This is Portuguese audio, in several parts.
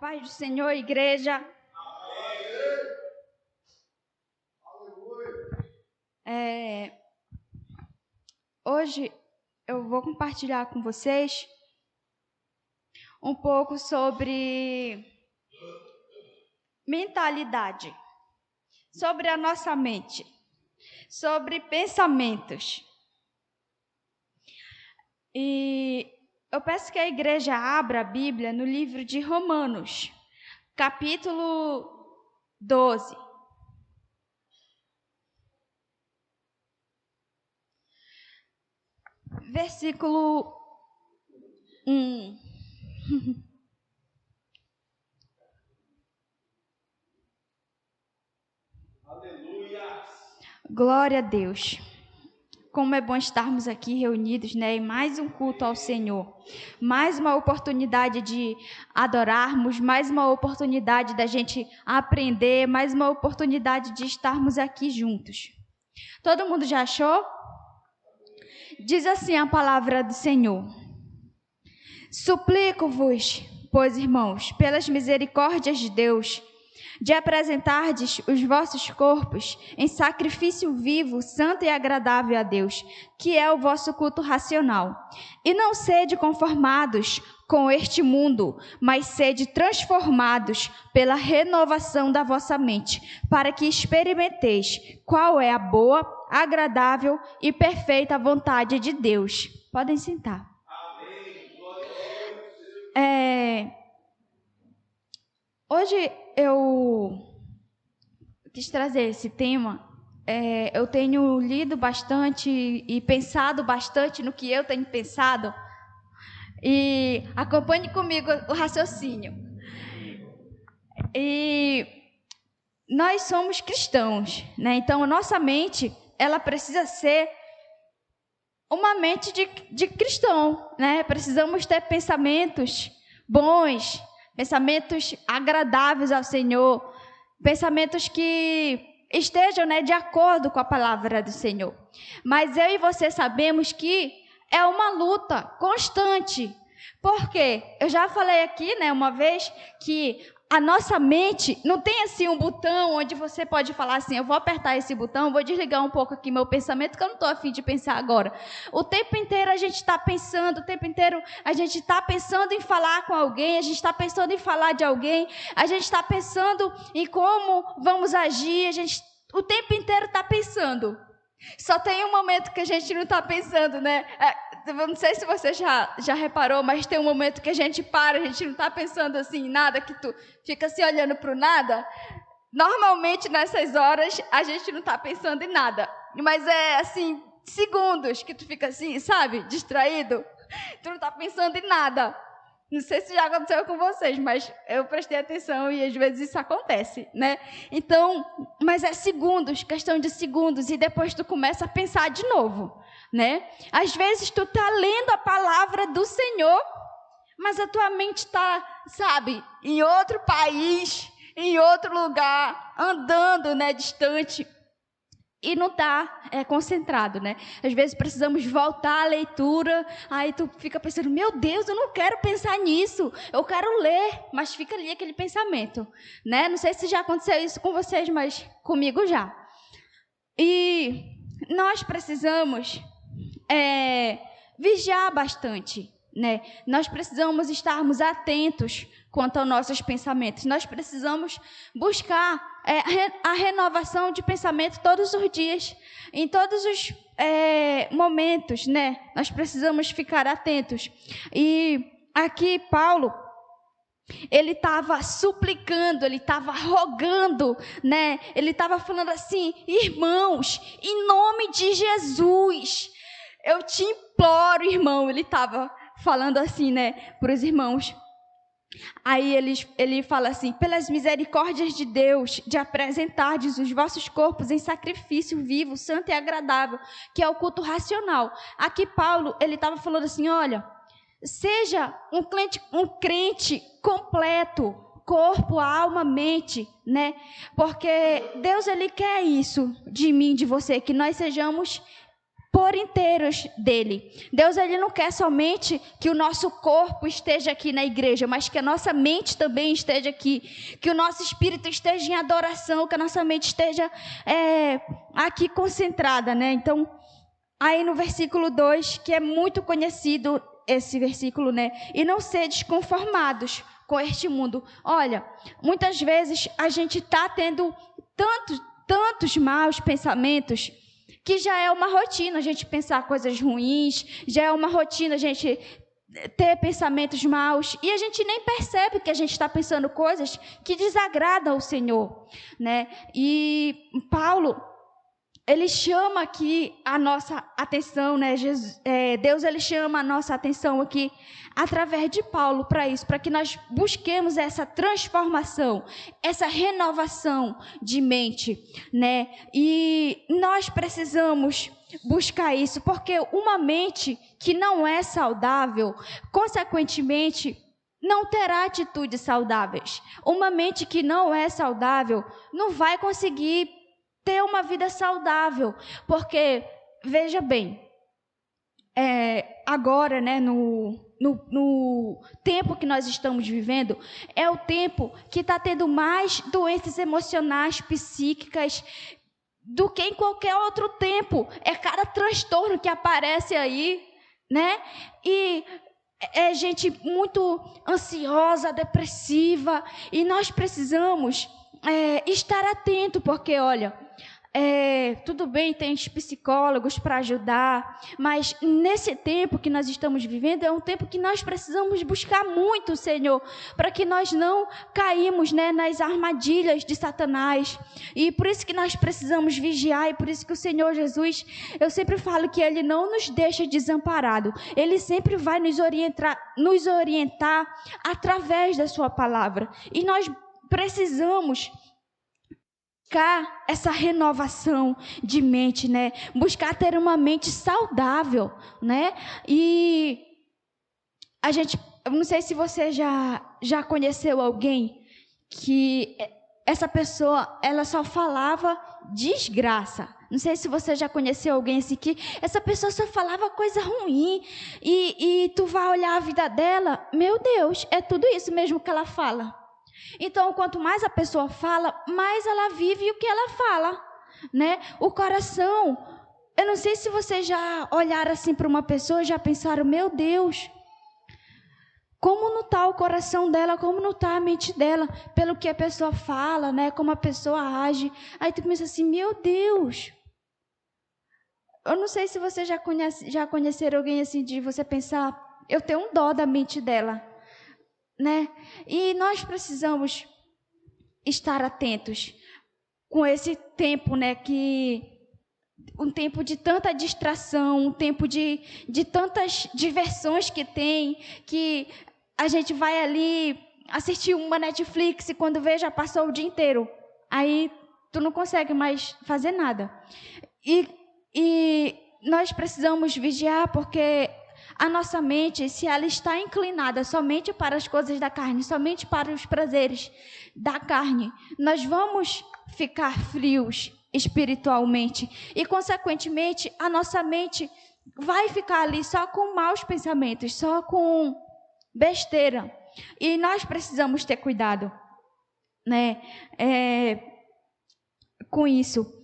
paz do Senhor, igreja. Hoje eu vou compartilhar com vocês um pouco sobre mentalidade, sobre a nossa mente, sobre pensamentos. E eu peço que a igreja abra a Bíblia no livro de Romanos, capítulo 12. Versículo 1. Aleluia! Glória a Deus. Como é bom estarmos aqui reunidos, né? Em mais um culto ao Senhor. Mais uma oportunidade de adorarmos, mais uma oportunidade da gente aprender, mais uma oportunidade de estarmos aqui juntos. Todo mundo já achou? Diz assim a palavra do Senhor: Suplico-vos, pois, irmãos, pelas misericórdias de Deus, de apresentardes os vossos corpos em sacrifício vivo, santo e agradável a Deus, que é o vosso culto racional. E não sede conformados com este mundo, mas sede transformados pela renovação da vossa mente, para que experimenteis qual é a boa, agradável e perfeita vontade de Deus. Podem sentar. Hoje eu quis trazer esse tema. Eu tenho lido bastante e pensado bastante no que eu tenho pensado. E acompanhe comigo o raciocínio. E nós somos cristãos, né? Então a nossa mente, ela precisa ser uma mente de cristão, né? Precisamos ter pensamentos bons, pensamentos agradáveis ao Senhor, pensamentos que estejam, né, de acordo com a palavra do Senhor. Mas eu e você sabemos que é uma luta constante. Por quê? Eu já falei aqui, né, uma vez, que a nossa mente não tem assim um botão onde você pode falar assim: eu vou apertar esse botão, vou desligar um pouco aqui meu pensamento, que eu não estou a fim de pensar agora. O tempo inteiro a gente está pensando, o tempo inteiro a gente está pensando em falar com alguém, a gente está pensando em falar de alguém, a gente está pensando em como vamos agir, o tempo inteiro está pensando. Só tem um momento que a gente não está pensando, né? Eu não sei se você já reparou, mas tem um momento que a gente para, a gente não está pensando assim em nada, que tu fica assim olhando para o nada. Normalmente nessas horas a gente não está pensando em nada, mas é assim, segundos que tu fica assim, sabe, distraído. Tu não está pensando em nada. Não sei se já aconteceu com vocês, mas eu prestei atenção e às vezes isso acontece, né? Então, mas é segundos, questão de segundos, e depois tu começa a pensar de novo, né? Às vezes tu tá lendo a palavra do Senhor, mas a tua mente está, sabe, em outro país, em outro lugar, andando, né, distante. E não está concentrado, né? Às vezes precisamos voltar à leitura, aí tu fica pensando: meu Deus, eu não quero pensar nisso, eu quero ler, mas fica ali aquele pensamento, né? Não sei se já aconteceu isso com vocês, mas comigo já. E nós precisamos vigiar bastante, né? Nós precisamos estarmos atentos quanto aos nossos pensamentos. Nós precisamos buscar a renovação de pensamento todos os dias, em todos os momentos, né? Nós precisamos ficar atentos. E aqui Paulo, ele estava suplicando, ele estava rogando, né? Ele estava falando assim: irmãos, em nome de Jesus, eu te imploro, irmão. Ele estava falando assim, né, para os irmãos. Aí ele fala assim: pelas misericórdias de Deus, de apresentardes os vossos corpos em sacrifício vivo, santo e agradável, que é o culto racional. Aqui Paulo, ele estava falando assim: olha, seja um crente completo, corpo, alma, mente, né? Porque Deus, ele quer isso de mim, de você, que nós sejamos por inteiros dele. Deus, ele não quer somente que o nosso corpo esteja aqui na igreja, mas que a nossa mente também esteja aqui, que o nosso espírito esteja em adoração, que a nossa mente esteja aqui concentrada, né? Então, aí no versículo 2, que é muito conhecido esse versículo, né? E não sedes conformados com este mundo. Olha, muitas vezes a gente está tendo tantos maus pensamentos, que já é uma rotina a gente pensar coisas ruins, já é uma rotina a gente ter pensamentos maus, e a gente nem percebe que a gente está pensando coisas que desagradam ao Senhor, né? E Paulo, ele chama aqui a nossa atenção, né? Deus, ele chama a nossa atenção aqui através de Paulo para isso, para que nós busquemos essa transformação, essa renovação de mente, né? E nós precisamos buscar isso, porque uma mente que não é saudável, consequentemente, não terá atitudes saudáveis. Uma mente que não é saudável não vai conseguir ter uma vida saudável, porque, veja bem, agora, né, no tempo que nós estamos vivendo, é o tempo que está tendo mais doenças emocionais, psíquicas, do que em qualquer outro tempo. É cada transtorno que aparece aí, né? E é gente muito ansiosa, depressiva, e nós precisamos estar atento, porque, olha, tudo bem, tem os psicólogos para ajudar, mas nesse tempo que nós estamos vivendo, é um tempo que nós precisamos buscar muito o Senhor, para que nós não caímos, né, nas armadilhas de Satanás. E por isso que nós precisamos vigiar, e por isso que o Senhor Jesus, eu sempre falo que Ele não nos deixa desamparado, Ele sempre vai nos orientar através da sua palavra, e nós precisamos buscar essa renovação de mente, né? Buscar ter uma mente saudável, né? E a gente, eu não sei se você já conheceu alguém que essa pessoa, ela só falava desgraça. Não sei se você já conheceu alguém assim que essa pessoa só falava coisa ruim e tu vai olhar a vida dela, meu Deus, é tudo isso mesmo que ela fala. Então, quanto mais a pessoa fala, mais ela vive o que ela fala, né? O coração, eu não sei se vocês já olharam assim para uma pessoa e já pensaram, meu Deus, como não está o coração dela, como não está a mente dela, pelo que a pessoa fala, né? Como a pessoa age. Aí tu pensa assim, meu Deus. Eu não sei se vocês já conheceram alguém assim de você pensar, eu tenho um dó da mente dela, né? E nós precisamos estar atentos com esse tempo, né? Um tempo de tanta distração, um tempo de tantas diversões que tem, que a gente vai ali assistir uma Netflix e quando vê já passou o dia inteiro. Aí tu não consegue mais fazer nada. E nós precisamos vigiar, porque a nossa mente, se ela está inclinada somente para as coisas da carne, somente para os prazeres da carne, nós vamos ficar frios espiritualmente. E, consequentemente, a nossa mente vai ficar ali só com maus pensamentos, só com besteira. E nós precisamos ter cuidado, né, com isso.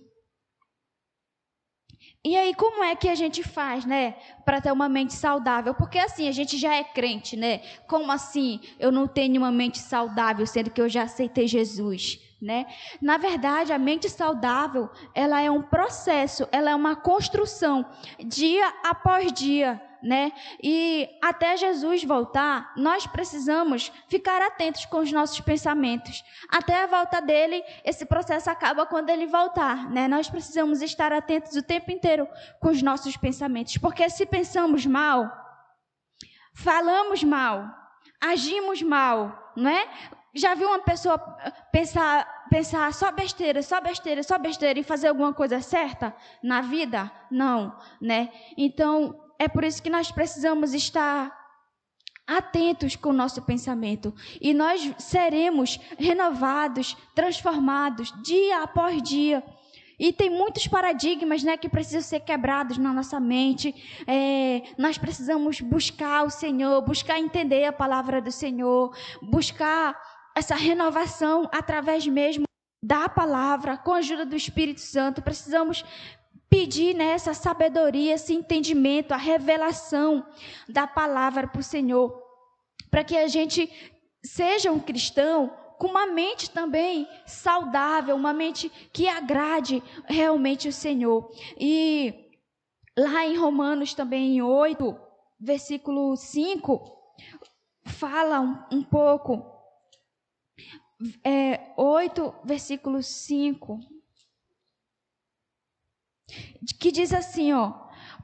E aí, como é que a gente faz, né, para ter uma mente saudável? Porque assim, a gente já é crente, né? Como assim eu não tenho uma mente saudável, sendo que eu já aceitei Jesus, né? Na verdade, a mente saudável, ela é um processo, ela é uma construção, dia após dia, né? E até Jesus voltar, nós precisamos ficar atentos com os nossos pensamentos. Até a volta dele, esse processo acaba quando ele voltar, né? Nós precisamos estar atentos o tempo inteiro com os nossos pensamentos, porque se pensamos mal, falamos mal, agimos mal, não é? Já viu uma pessoa pensar só besteira e fazer alguma coisa certa na vida? Não, né? Então, é por isso que nós precisamos estar atentos com o nosso pensamento. E nós seremos renovados, transformados, dia após dia. E tem muitos paradigmas, né, que precisam ser quebrados na nossa mente. Nós precisamos buscar o Senhor, buscar entender a palavra do Senhor, buscar essa renovação através mesmo da palavra, com a ajuda do Espírito Santo. Precisamos pedir, né, essa sabedoria, esse entendimento, a revelação da palavra para o Senhor, para que a gente seja um cristão com uma mente também saudável, uma mente que agrade realmente o Senhor. E lá em Romanos também, 8, versículo 5, fala um pouco, 8, versículo 5, que diz assim,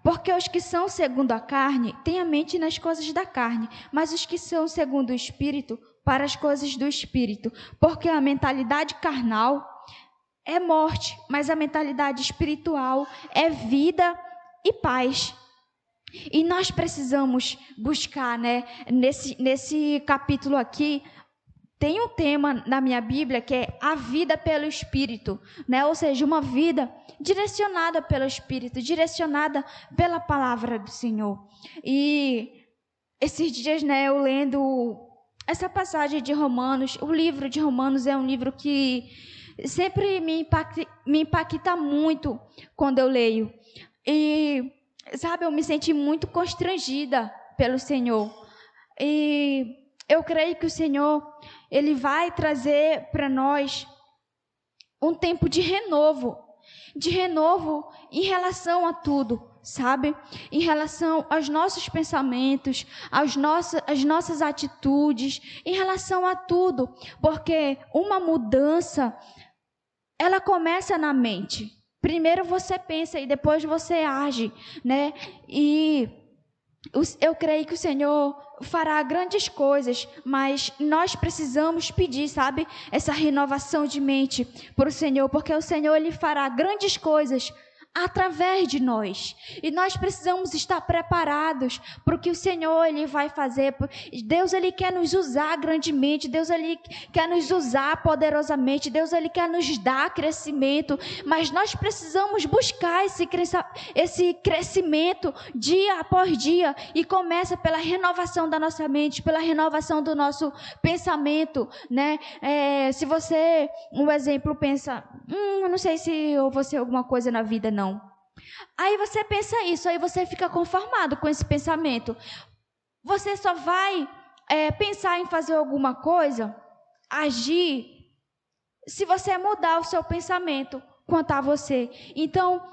porque os que são segundo a carne têm a mente nas coisas da carne, mas os que são segundo o Espírito, para as coisas do Espírito. Porque a mentalidade carnal é morte, mas a mentalidade espiritual é vida e paz. E nós precisamos buscar, né, nesse capítulo aqui, tem um tema na minha Bíblia que é a vida pelo Espírito, né? Ou seja, uma vida direcionada pelo Espírito, direcionada pela palavra do Senhor. E esses dias, né, eu lendo essa passagem de Romanos, o livro de Romanos é um livro que sempre me impacta muito quando eu leio. E, sabe, eu me senti muito constrangida pelo Senhor. E eu creio que o Senhor, Ele vai trazer para nós um tempo de renovo em relação a tudo, sabe? Em relação aos nossos pensamentos, às nossas atitudes, em relação a tudo, porque uma mudança, ela começa na mente. Primeiro você pensa e depois você age, né? E eu creio que o Senhor fará grandes coisas, mas nós precisamos pedir, sabe, essa renovação de mente para o Senhor, porque o Senhor, Ele fará grandes coisas através de nós, e nós precisamos estar preparados para o que o Senhor, Ele vai fazer. Deus, Ele quer nos usar grandemente, Deus, Ele quer nos usar poderosamente, Deus, Ele quer nos dar crescimento, mas nós precisamos buscar esse crescimento dia após dia, e começa pela renovação da nossa mente, pela renovação do nosso pensamento, né? Se você, um exemplo, pensa, eu não sei se eu vou ser alguma coisa na vida, não. Aí você pensa isso, aí você fica conformado com esse pensamento. Você só vai pensar em fazer alguma coisa, agir, se você mudar o seu pensamento quanto a você. Então,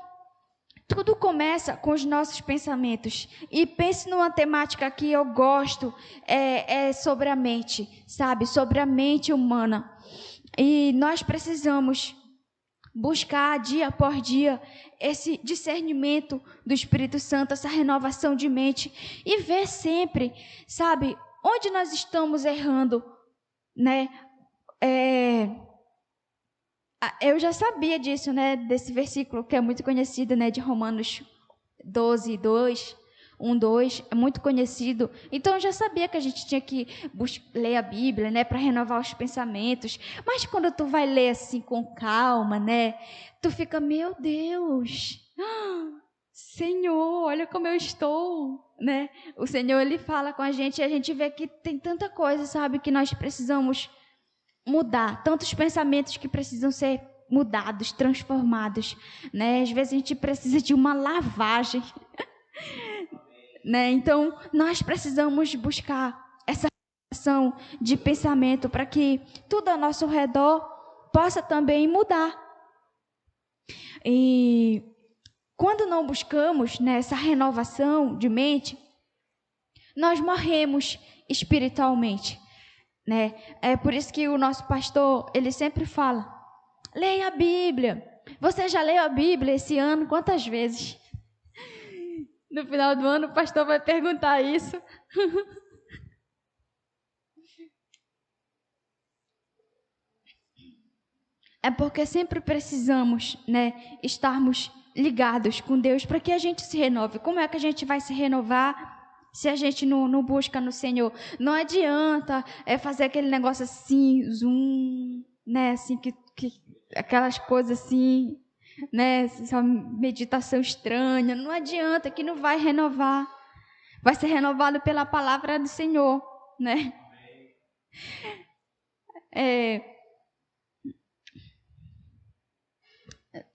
tudo começa com os nossos pensamentos. E pense numa temática que eu gosto, é sobre a mente, sabe? Sobre a mente humana. E nós precisamos buscar dia após dia esse discernimento do Espírito Santo, essa renovação de mente, e ver sempre, sabe, onde nós estamos errando, né? Eu já sabia disso, né? Desse versículo que é muito conhecido, né? De Romanos 12, 2, 1, 2, é muito conhecido. Então, eu já sabia que a gente tinha que ler a Bíblia, né, para renovar os pensamentos. Mas quando tu vai ler assim com calma, né, tu fica, meu Deus, Senhor, olha como eu estou, né? O Senhor, Ele fala com a gente, e a gente vê que tem tanta coisa, sabe, que nós precisamos mudar, tantos pensamentos que precisam ser mudados, transformados, né? Às vezes a gente precisa de uma lavagem. Né? Então, nós precisamos buscar essa relação de pensamento para que tudo ao nosso redor possa também mudar. E quando não buscamos, né, essa renovação de mente, nós morremos espiritualmente, né? É por isso que o nosso pastor, ele sempre fala, leia a Bíblia. Você já leu a Bíblia esse ano quantas vezes? No final do ano, o pastor vai perguntar isso. É porque sempre precisamos, né, estarmos ligados com Deus para que a gente se renove. Como é que a gente vai se renovar se a gente não busca no Senhor? Não adianta fazer aquele negócio assim, zoom, né, assim, aquelas coisas assim, né? Essa meditação estranha, não adianta, que não vai renovar. Vai ser renovado pela palavra do Senhor, né?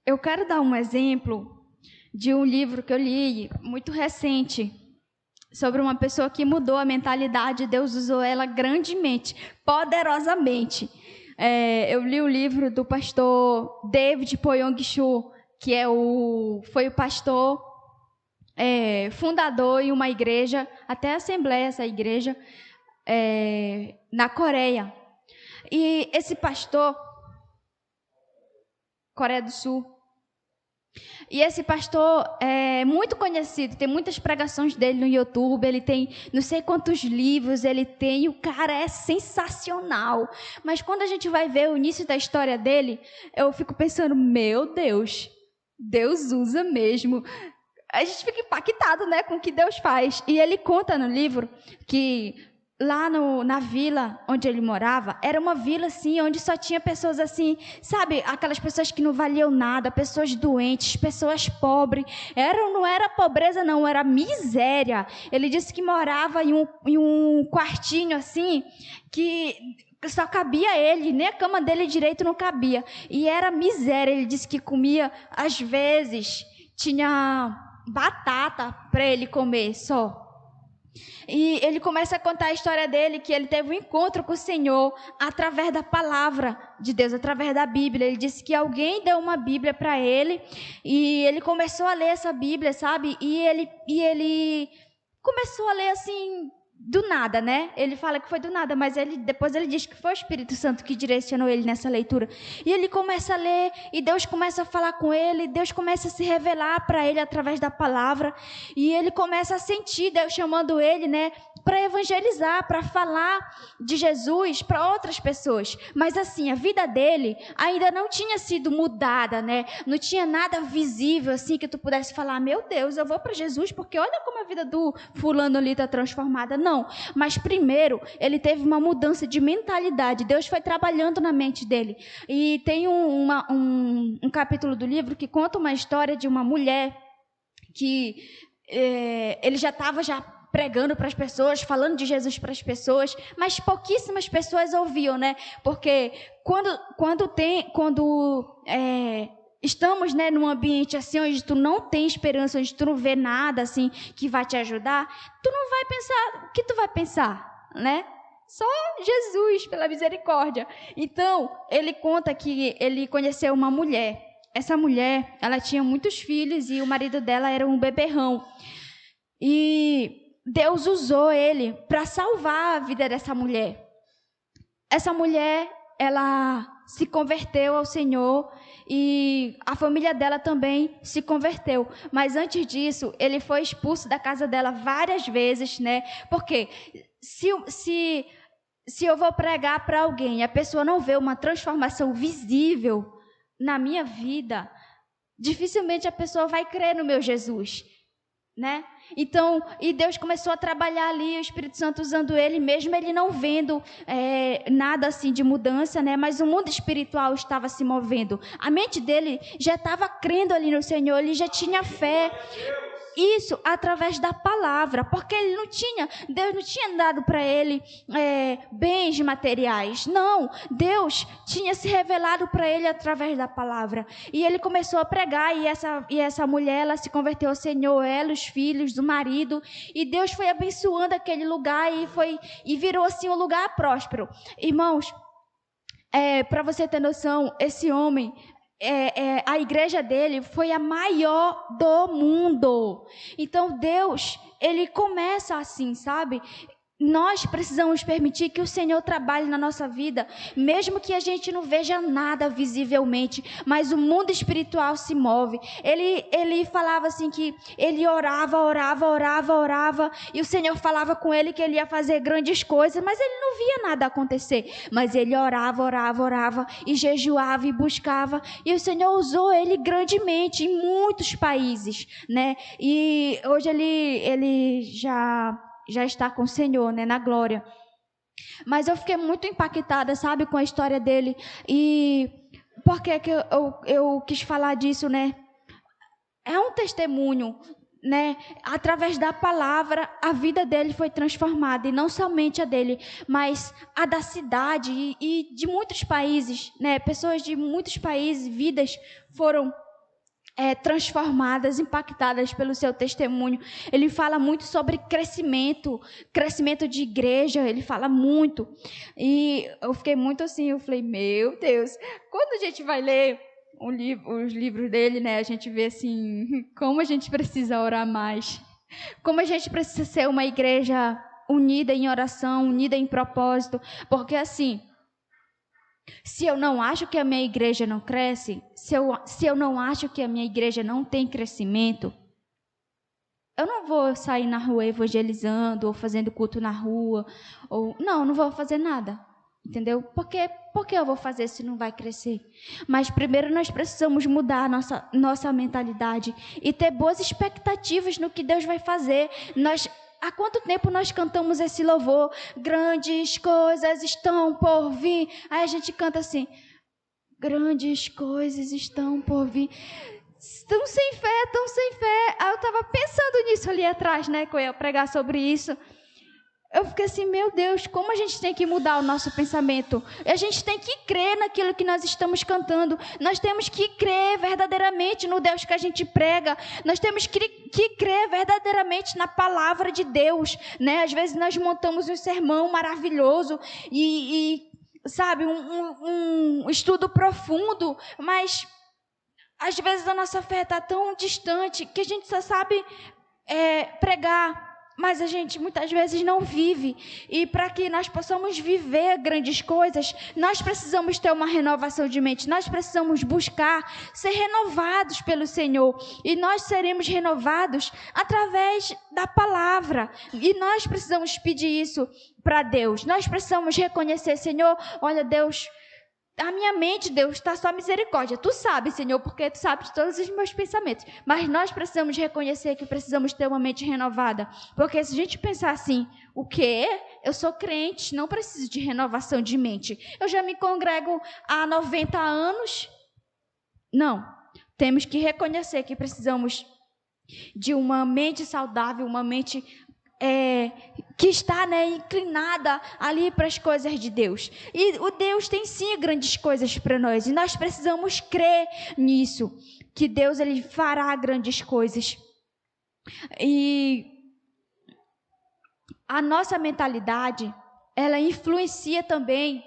Eu quero dar um exemplo de um livro que eu li, muito recente, sobre uma pessoa que mudou a mentalidade. Deus usou ela grandemente, poderosamente. Eu li o livro do pastor David Poyong-Chu, que foi o pastor fundador em uma igreja, até assembleia, essa igreja, na Coreia. E esse pastor, Coreia do Sul, e esse pastor é muito conhecido, tem muitas pregações dele no YouTube, ele tem não sei quantos livros, ele tem, e o cara é sensacional. Mas quando a gente vai ver o início da história dele, eu fico pensando, meu Deus, Deus usa mesmo. A gente fica impactado, né, com o que Deus faz. E ele conta no livro que lá na vila onde ele morava, era uma vila assim, onde só tinha pessoas assim, sabe, aquelas pessoas que não valiam nada, pessoas doentes, pessoas pobres. Não era pobreza não, era miséria. Ele disse que morava em um quartinho assim, que só cabia ele, nem a cama dele direito não cabia. E era miséria. Ele disse que comia, às vezes, tinha batata para ele comer só. E ele começa a contar a história dele, que ele teve um encontro com o Senhor através da palavra de Deus, através da Bíblia. Ele disse que alguém deu uma Bíblia para ele e ele começou a ler essa Bíblia, sabe? E ele começou a ler assim, do nada, né? Ele fala que foi do nada, mas depois ele diz que foi o Espírito Santo que direcionou ele nessa leitura. E ele começa a ler, e Deus começa a falar com ele, Deus começa a se revelar para ele através da palavra, e ele começa a sentir Deus chamando ele, né, para evangelizar, para falar de Jesus para outras pessoas. Mas assim, a vida dele ainda não tinha sido mudada, né? Não tinha nada visível assim que tu pudesse falar, meu Deus, eu vou para Jesus porque olha como a vida do fulano ali está transformada. Não, mas primeiro ele teve uma mudança de mentalidade. Deus foi trabalhando na mente dele. E tem um capítulo do livro que conta uma história de uma mulher que ele já estava pregando para as pessoas, falando de Jesus para as pessoas, mas pouquíssimas pessoas ouviam, né? Porque quando estamos, né, num ambiente assim, onde tu não tem esperança, onde tu não vê nada assim que vai te ajudar, tu não vai pensar, o que tu vai pensar, né? Só Jesus, pela misericórdia. Então, ele conta que ele conheceu uma mulher. Essa mulher, ela tinha muitos filhos e o marido dela era um beberrão. E Deus usou ele para salvar a vida dessa mulher. Essa mulher, ela se converteu ao Senhor e a família dela também se converteu. Mas antes disso, ele foi expulso da casa dela várias vezes, né? Porque se eu vou pregar para alguém e a pessoa não vê uma transformação visível na minha vida, dificilmente a pessoa vai crer no meu Jesus, né? Então, e Deus começou a trabalhar ali, o Espírito Santo usando ele, mesmo ele não vendo nada assim de mudança, né? Mas o mundo espiritual estava se movendo. A mente dele já estava crendo ali no Senhor, ele já tinha fé. Isso através da palavra, porque Deus não tinha dado para ele bens materiais. Não, Deus tinha se revelado para ele através da palavra. E ele começou a pregar, e essa mulher, ela se converteu ao Senhor, ela, os filhos, o marido, e Deus foi abençoando aquele lugar e virou assim um lugar próspero. Irmãos, para você ter noção, esse homem, a igreja dele foi a maior do mundo. Então Deus, ele começa assim, sabe? Nós precisamos permitir que o Senhor trabalhe na nossa vida, mesmo que a gente não veja nada visivelmente, mas o mundo espiritual se move. Ele falava assim que ele orava, e o Senhor falava com ele que ele ia fazer grandes coisas, mas ele não via nada acontecer. Mas ele orava, e jejuava e buscava, e o Senhor usou ele grandemente em muitos países, né? E hoje ele já está com o Senhor, né, na glória. Mas eu fiquei muito impactada, sabe, com a história dele. E por que eu quis falar disso, né? É um testemunho, né? Através da palavra, a vida dele foi transformada, e não somente a dele, mas a da cidade e de muitos países, né? Pessoas de muitos países, vidas foram transformadas, impactadas pelo seu testemunho. Ele fala muito sobre crescimento de igreja, ele fala muito. E eu fiquei muito assim, eu falei, meu Deus, quando a gente vai ler os livros dele, né, a gente vê assim, como a gente precisa orar mais, como a gente precisa ser uma igreja unida em oração, unida em propósito, porque assim, se eu não acho que a minha igreja não cresce, se eu não acho que a minha igreja não tem crescimento, eu não vou sair na rua evangelizando ou fazendo culto na rua, ou não vou fazer nada, entendeu? Por que eu vou fazer se não vai crescer? Mas primeiro nós precisamos mudar a nossa mentalidade e ter boas expectativas no que Deus vai fazer. Há quanto tempo nós cantamos esse louvor? Grandes coisas estão por vir. Aí a gente canta assim, grandes coisas estão por vir. Estão sem fé, estão sem fé. Aí eu estava pensando nisso ali atrás, né, que eu ia pregar sobre isso. Eu fiquei assim, meu Deus, como a gente tem que mudar o nosso pensamento. A gente tem que crer naquilo que nós estamos cantando. Nós temos que crer verdadeiramente no Deus que a gente prega. Nós temos que crer verdadeiramente na palavra de Deus, né? Às vezes nós montamos um sermão maravilhoso e sabe, um estudo profundo, mas às vezes a nossa fé está tão distante que a gente só sabe pregar, mas a gente muitas vezes não vive. E para que nós possamos viver grandes coisas, nós precisamos ter uma renovação de mente, nós precisamos buscar ser renovados pelo Senhor, e nós seremos renovados através da palavra, e nós precisamos pedir isso para Deus. Nós precisamos reconhecer, Senhor, olha Deus, a minha mente, Deus, está só misericórdia. Tu sabes, Senhor, porque Tu sabes todos os meus pensamentos. Mas nós precisamos reconhecer que precisamos ter uma mente renovada. Porque se a gente pensar assim, o quê? Eu sou crente, não preciso de renovação de mente. Eu já me congrego há 90 anos. Não. Temos que reconhecer que precisamos de uma mente saudável, uma mente que está, né, inclinada ali para as coisas de Deus. E o Deus tem sim grandes coisas para nós, e nós precisamos crer nisso, que Deus ele fará grandes coisas. E a nossa mentalidade, ela influencia também,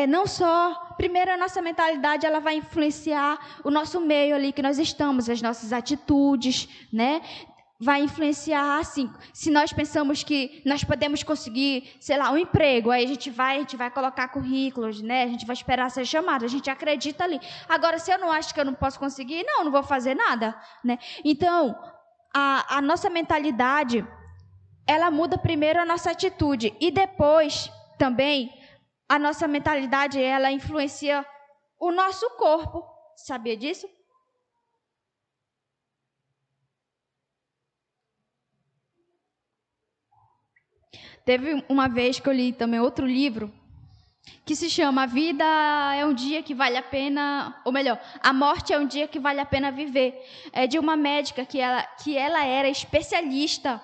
não só, primeiro a nossa mentalidade, ela vai influenciar o nosso meio ali que nós estamos, as nossas atitudes, né? Vai influenciar, assim, se nós pensamos que nós podemos conseguir, sei lá, um emprego, aí a gente vai colocar currículos, né? A gente vai esperar ser chamado, a gente acredita ali. Agora, se eu não acho que eu não posso conseguir, não vou fazer nada, né? Então, a nossa mentalidade, ela muda primeiro a nossa atitude, e depois, também, a nossa mentalidade, ela influencia o nosso corpo. Sabia disso? Teve uma vez que eu li também outro livro que se chama A Vida é um Dia que Vale a Pena, ou melhor, A Morte é um Dia que Vale a Pena Viver. É de uma médica que ela era especialista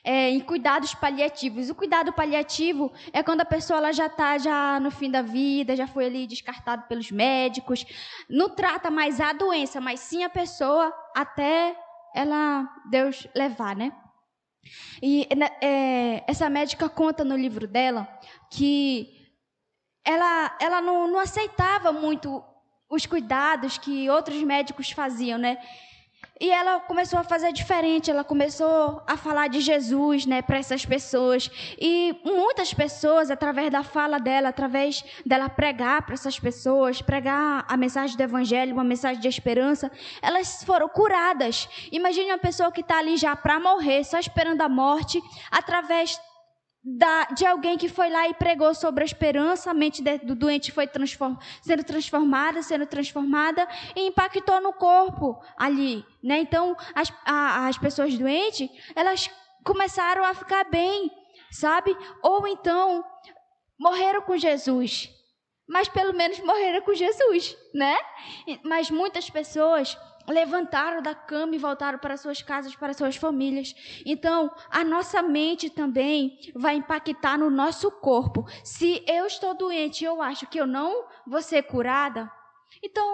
em cuidados paliativos. O cuidado paliativo é quando a pessoa ela já está no fim da vida, já foi ali descartada pelos médicos, não trata mais a doença, mas sim a pessoa até Deus levar, né? E essa médica conta no livro dela que ela não aceitava muito os cuidados que outros médicos faziam, né? E ela começou a fazer diferente, ela começou a falar de Jesus, né, para essas pessoas. E muitas pessoas, através da fala dela, através dela pregar para essas pessoas, pregar a mensagem do Evangelho, uma mensagem de esperança, elas foram curadas. Imagine uma pessoa que está ali já para morrer, só esperando a morte, através de alguém que foi lá e pregou sobre a esperança, a mente do doente foi sendo transformada e impactou no corpo ali, né? Então, as pessoas doentes, elas começaram a ficar bem, sabe? Ou então, morreram com Jesus. mas pelo menos morreram com Jesus, né? Mas muitas pessoas levantaram da cama e voltaram para suas casas, para suas famílias. Então, a nossa mente também vai impactar no nosso corpo. Se eu estou doente e eu acho que eu não vou ser curada, então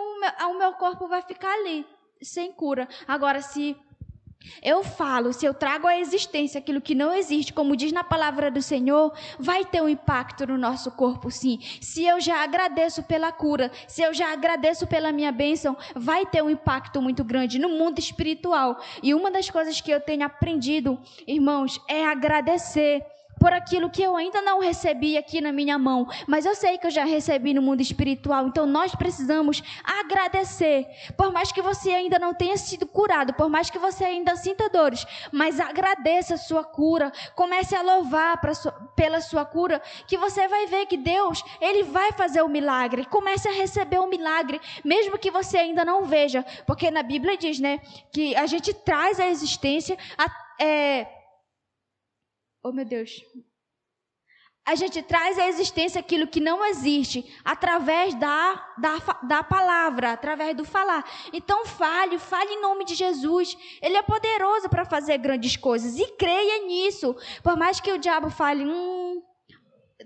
o meu corpo vai ficar ali, sem cura. Agora, se eu trago à existência aquilo que não existe, como diz na palavra do Senhor, vai ter um impacto no nosso corpo, sim. Se eu já agradeço pela cura, se eu já agradeço pela minha bênção, vai ter um impacto muito grande no mundo espiritual. E uma das coisas que eu tenho aprendido, irmãos, é agradecer por aquilo que eu ainda não recebi aqui na minha mão, mas eu sei que eu já recebi no mundo espiritual. Então nós precisamos agradecer, por mais que você ainda não tenha sido curado, por mais que você ainda sinta dores, mas agradeça a sua cura, comece a louvar pela sua cura, que você vai ver que Deus, Ele vai fazer o milagre. Comece a receber o milagre, mesmo que você ainda não veja, porque na Bíblia diz, né, que a gente traz à existência oh, meu Deus. A gente traz à existência aquilo que não existe através da palavra, através do falar. Então fale em nome de Jesus. Ele é poderoso para fazer grandes coisas e creia nisso. Por mais que o diabo fale,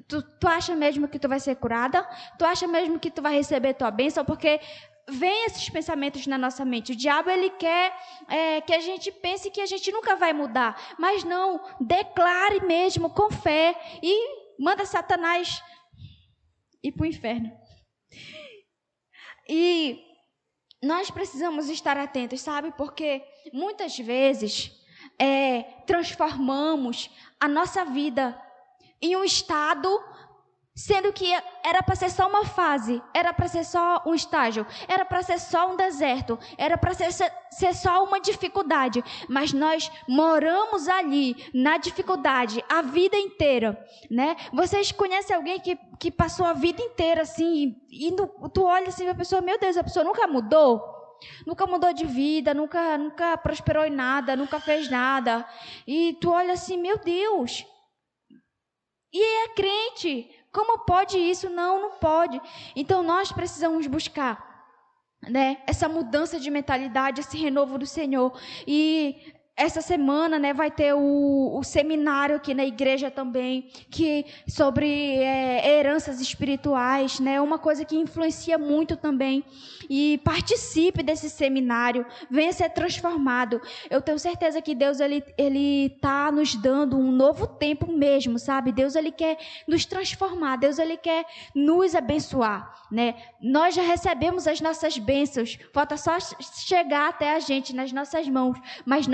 tu acha mesmo que tu vai ser curada? Tu acha mesmo que tu vai receber tua bênção? Porque vem esses pensamentos na nossa mente. O diabo, ele quer que a gente pense que a gente nunca vai mudar. Mas não, declare mesmo com fé e manda Satanás ir para o inferno. E nós precisamos estar atentos, sabe? Porque muitas vezes transformamos a nossa vida em um estado, sendo que era para ser só uma fase, era para ser só um estágio, era para ser só um deserto, era para ser só uma dificuldade, mas nós moramos ali, na dificuldade, a vida inteira, né? Vocês conhecem alguém que passou a vida inteira assim, e tu olha assim pra pessoa, meu Deus, a pessoa nunca mudou? Nunca mudou de vida, nunca prosperou em nada, nunca fez nada, e tu olha assim, meu Deus, e é crente. Como pode isso? Não pode. Então, nós precisamos buscar, né, essa mudança de mentalidade, esse renovo do Senhor. E essa semana, né, vai ter o seminário aqui na igreja também, sobre heranças espirituais, né, uma coisa que influencia muito também. E participe desse seminário, venha ser transformado. Eu tenho certeza que Deus, ele está nos dando um novo tempo mesmo, sabe? Deus, ele quer nos transformar, Deus, ele quer nos abençoar, né? Nós já recebemos as nossas bênçãos, falta só chegar até a gente nas nossas mãos, mas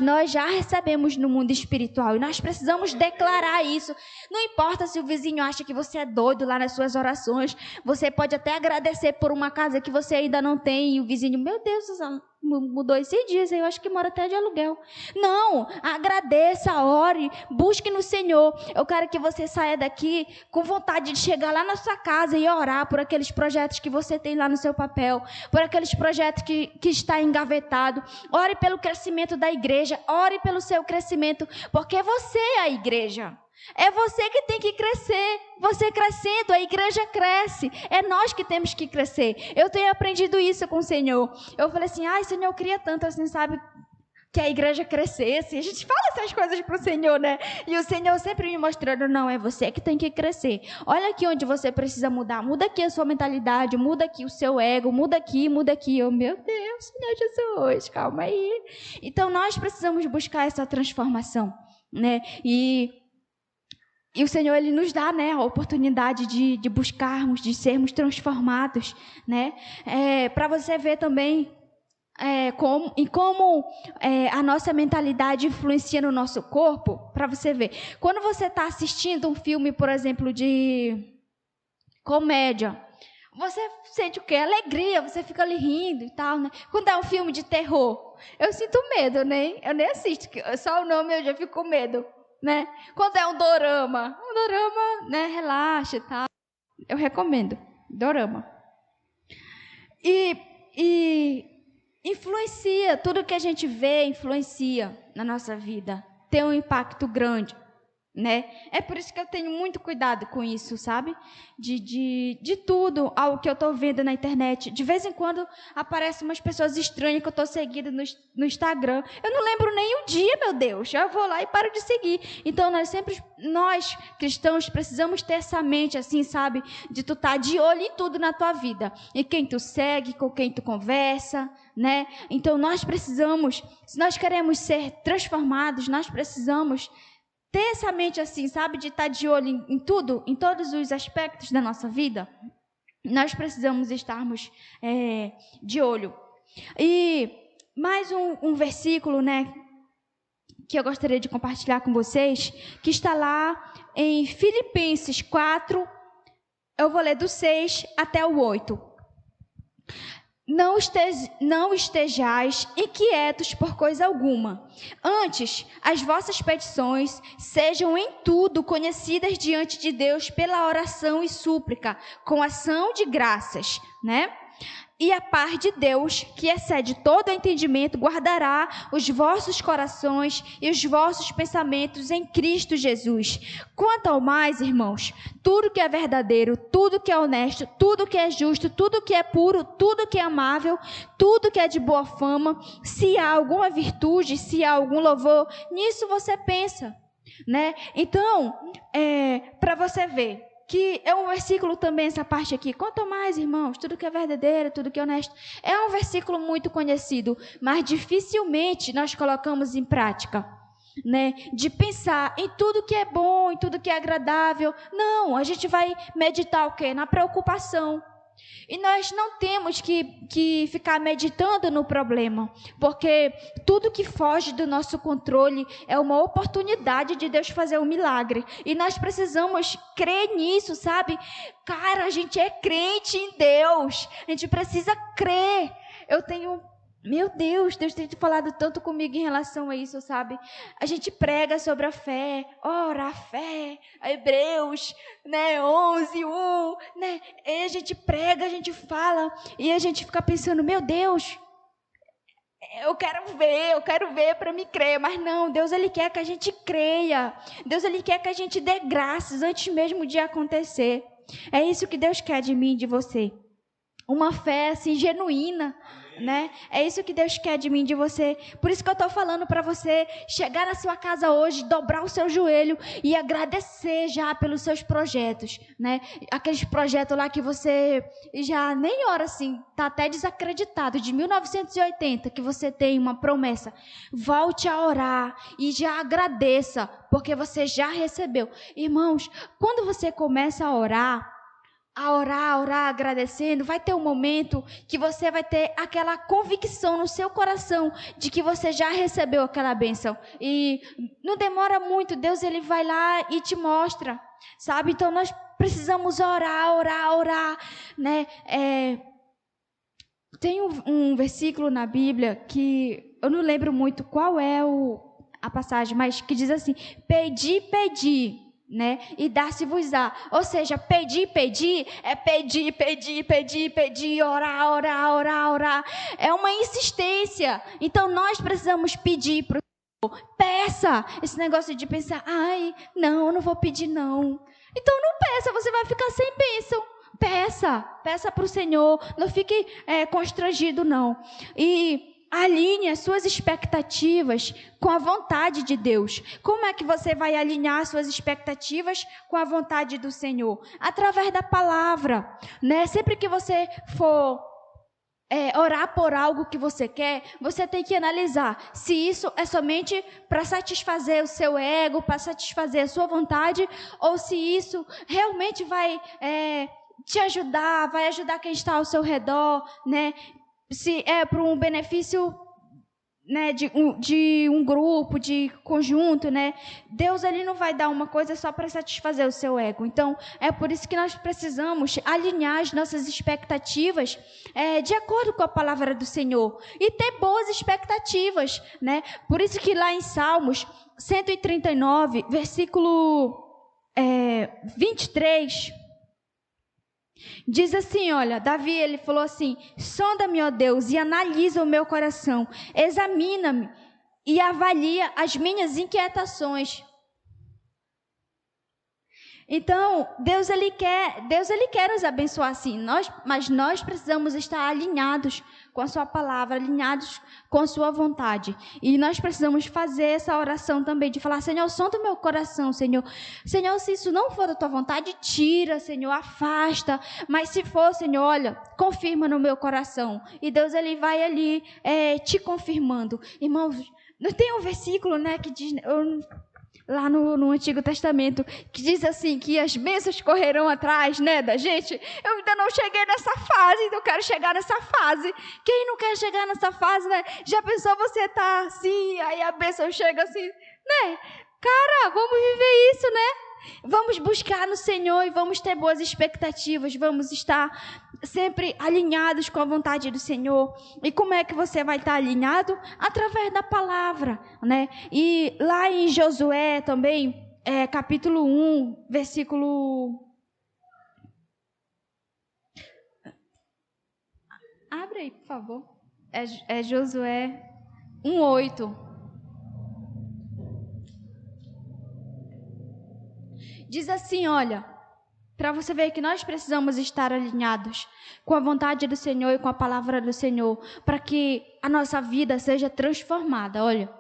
nós já recebemos no mundo espiritual e nós precisamos declarar isso. Não importa se o vizinho acha que você é doido lá nas suas orações, você pode até agradecer por uma casa que você ainda não tem e o vizinho, meu Deus, mudou esses dias, eu acho que mora até de aluguel. Não, agradeça, ore, busque no Senhor. Eu quero que você saia daqui com vontade de chegar lá na sua casa e orar por aqueles projetos que você tem lá no seu papel, por aqueles projetos que está engavetado. Ore pelo crescimento da igreja, ore pelo seu crescimento, porque você é a igreja. É você que tem que crescer. Você crescendo, a igreja cresce. É nós que temos que crescer. Eu tenho aprendido isso com o Senhor. Eu falei assim, Senhor, eu queria tanto, assim, sabe, que a igreja crescesse. A gente fala essas coisas para o Senhor, né? E o Senhor sempre me mostrando, não, é você que tem que crescer. Olha aqui onde você precisa mudar. Muda aqui a sua mentalidade, muda aqui o seu ego, muda aqui. Oh, meu Deus, Senhor Jesus, calma aí. Então, nós precisamos buscar essa transformação, né? E o Senhor, ele nos dá, né, a oportunidade de buscarmos, de sermos transformados, né? Para você ver também como a nossa mentalidade influencia no nosso corpo, para você ver. Quando você está assistindo um filme, por exemplo, de comédia, você sente o quê? Alegria, você fica ali rindo e tal, né? Quando é um filme de terror, eu sinto medo, né? Eu nem assisto, só o nome eu já fico com medo. Né? Quando é um dorama, né, relaxa e tal. Eu recomendo, dorama. E influencia, tudo que a gente vê influencia na nossa vida. Tem um impacto grande, né? É por isso que eu tenho muito cuidado com isso, sabe? De tudo ao que eu estou vendo na internet. De vez em quando aparecem umas pessoas estranhas que eu estou seguindo no Instagram. Eu não lembro nem o dia, meu Deus. Eu vou lá e paro de seguir. Então, nós cristãos, precisamos ter essa mente assim, sabe? De tu estar de olho em tudo na tua vida. Em quem tu segue, com quem tu conversa, né? Então, nós precisamos, se nós queremos ser transformados, nós precisamos ter essa mente assim, sabe, de estar de olho em tudo, em todos os aspectos da nossa vida. Nós precisamos estarmos de olho. E mais um versículo, né, que eu gostaria de compartilhar com vocês, que está lá em Filipenses 4, eu vou ler do 6 até o 8. Não estejais inquietos por coisa alguma. Antes, as vossas petições sejam em tudo conhecidas diante de Deus pela oração e súplica, com ação de graças, né? E a paz de Deus, que excede todo entendimento, guardará os vossos corações e os vossos pensamentos em Cristo Jesus. Quanto ao mais, irmãos, tudo que é verdadeiro, tudo que é honesto, tudo que é justo, tudo que é puro, tudo que é amável, tudo que é de boa fama, se há alguma virtude, se há algum louvor, nisso você pensa, né? Então, para você ver, que é um versículo também, essa parte aqui. Quanto mais, irmãos, tudo que é verdadeiro, tudo que é honesto. É um versículo muito conhecido, mas dificilmente nós colocamos em prática, né? De pensar em tudo que é bom, em tudo que é agradável. Não, a gente vai meditar o quê? Na preocupação. E nós não temos que ficar meditando no problema, porque tudo que foge do nosso controle é uma oportunidade de Deus fazer um milagre. E nós precisamos crer nisso, sabe? Cara, a gente é crente em Deus, a gente precisa crer. Meu Deus tem falado tanto comigo em relação a isso, sabe? A gente prega sobre a fé, ora a fé, Hebreus, né, 11:1, né? E a gente prega, a gente fala, e a gente fica pensando, meu Deus, eu quero ver para me crer, mas não, Deus ele quer que a gente creia, Deus ele quer que a gente dê graças antes mesmo de acontecer. É isso que Deus quer de mim e de você. Uma fé assim genuína, né? É isso que Deus quer de mim e de você. Por isso que eu estou falando para você chegar na sua casa hoje, dobrar o seu joelho e agradecer já pelos seus projetos, né? Aqueles projetos lá que você já nem ora assim, está até desacreditado, de 1980, que você tem uma promessa. Volte a orar e já agradeça, porque você já recebeu. Irmãos, quando você começa a orar, agradecendo, vai ter um momento que você vai ter aquela convicção no seu coração de que você já recebeu aquela bênção. E não demora muito, Deus ele vai lá e te mostra, sabe? Então nós precisamos orar, né? Tem um versículo na Bíblia que eu não lembro muito qual é a passagem, mas que diz assim: pedi, né? E dar-se-vos-á. Ou seja, pedir é pedir, orar. É uma insistência. Então nós precisamos pedir para o Senhor. Peça. Esse negócio de pensar, não, eu não vou pedir não. Então não peça, você vai ficar sem bênção. Peça para o Senhor. Não fique constrangido não. E alinhe as suas expectativas com a vontade de Deus. Como é que você vai alinhar as suas expectativas com a vontade do Senhor? Através da palavra, né? Sempre que você for orar por algo que você quer, você tem que analisar se isso é somente para satisfazer o seu ego, para satisfazer a sua vontade, ou se isso realmente vai te ajudar, vai ajudar quem está ao seu redor, né? Se é para um benefício, né, de um grupo, de conjunto, né? Deus ele não vai dar uma coisa só para satisfazer o seu ego. Então, é por isso que nós precisamos alinhar as nossas expectativas de acordo com a palavra do Senhor e ter boas expectativas, né? Por isso que lá em Salmos 139, versículo 23... diz assim, olha, Davi, ele falou assim: sonda-me, ó Deus, e analisa o meu coração, examina-me e avalia as minhas inquietações. Então, Deus ele quer nos abençoar assim, mas nós precisamos estar alinhados com a sua palavra, alinhados com a sua vontade. E nós precisamos fazer essa oração também, de falar, Senhor, som do meu coração, Senhor. Senhor, se isso não for da tua vontade, tira, Senhor, afasta. Mas se for, Senhor, olha, confirma no meu coração. E Deus ele vai ali te confirmando. Irmãos, não tem um versículo, né, que diz... lá no Antigo Testamento, que diz assim, que as bênçãos correrão atrás, né, da gente. Eu ainda não cheguei nessa fase, então eu quero chegar nessa fase. Quem não quer chegar nessa fase, né? Já pensou você tá assim, aí a bênção chega assim, né? Cara, vamos viver isso, né? Vamos buscar no Senhor e vamos ter boas expectativas, vamos estar sempre alinhados com a vontade do Senhor. E como é que você vai estar alinhado? Através da palavra, né? E lá em Josué também, capítulo 1, versículo... Abre aí, por favor. É Josué 1:8. Diz assim, olha, para você ver que nós precisamos estar alinhados com a vontade do Senhor e com a palavra do Senhor, para que a nossa vida seja transformada. Olha,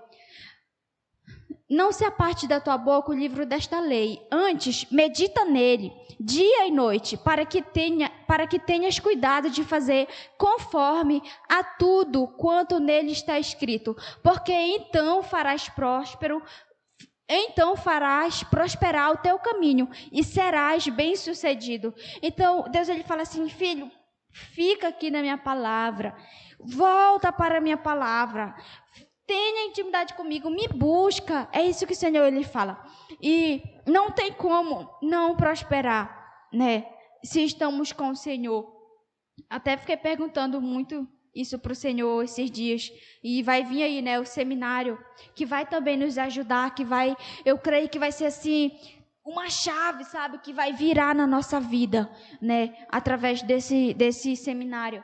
não se aparte da tua boca o livro desta lei, antes medita nele, dia e noite, para que tenhas cuidado de fazer conforme a tudo quanto nele está escrito, porque então farás prosperar o teu caminho e serás bem-sucedido. Então, Deus ele fala assim, filho, fica aqui na minha palavra, volta para a minha palavra, tenha intimidade comigo, me busca. É isso que o Senhor ele fala. E não tem como não prosperar, né, se estamos com o Senhor. Até fiquei perguntando muito isso para o Senhor esses dias, e vai vir aí, né, o seminário, que vai também nos ajudar, eu creio que vai ser assim, uma chave, sabe, que vai virar na nossa vida, né, através desse seminário.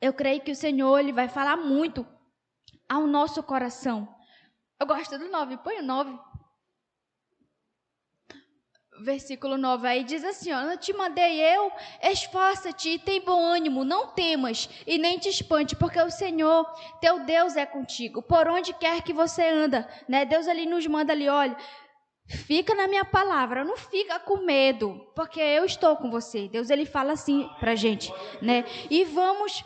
Eu creio que o Senhor, ele vai falar muito ao nosso coração. Eu gosto do 9, põe o 9. Versículo 9, aí diz assim, ó, eu te mandei eu, esforça-te e tem bom ânimo, não temas e nem te espante, porque o Senhor, teu Deus é contigo, por onde quer que você anda, né? Deus ali nos manda ali, olha, fica na minha palavra, não fica com medo, porque eu estou com você. Deus ele fala assim pra gente, né? E vamos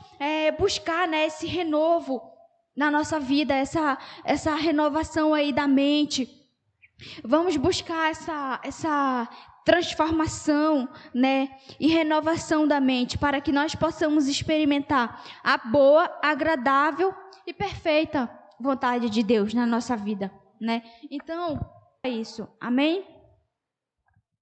buscar, né, esse renovo na nossa vida, essa renovação aí da mente. Vamos buscar essa transformação, né, e renovação da mente, para que nós possamos experimentar a boa, agradável e perfeita vontade de Deus na nossa vida, né? Então, é isso. Amém?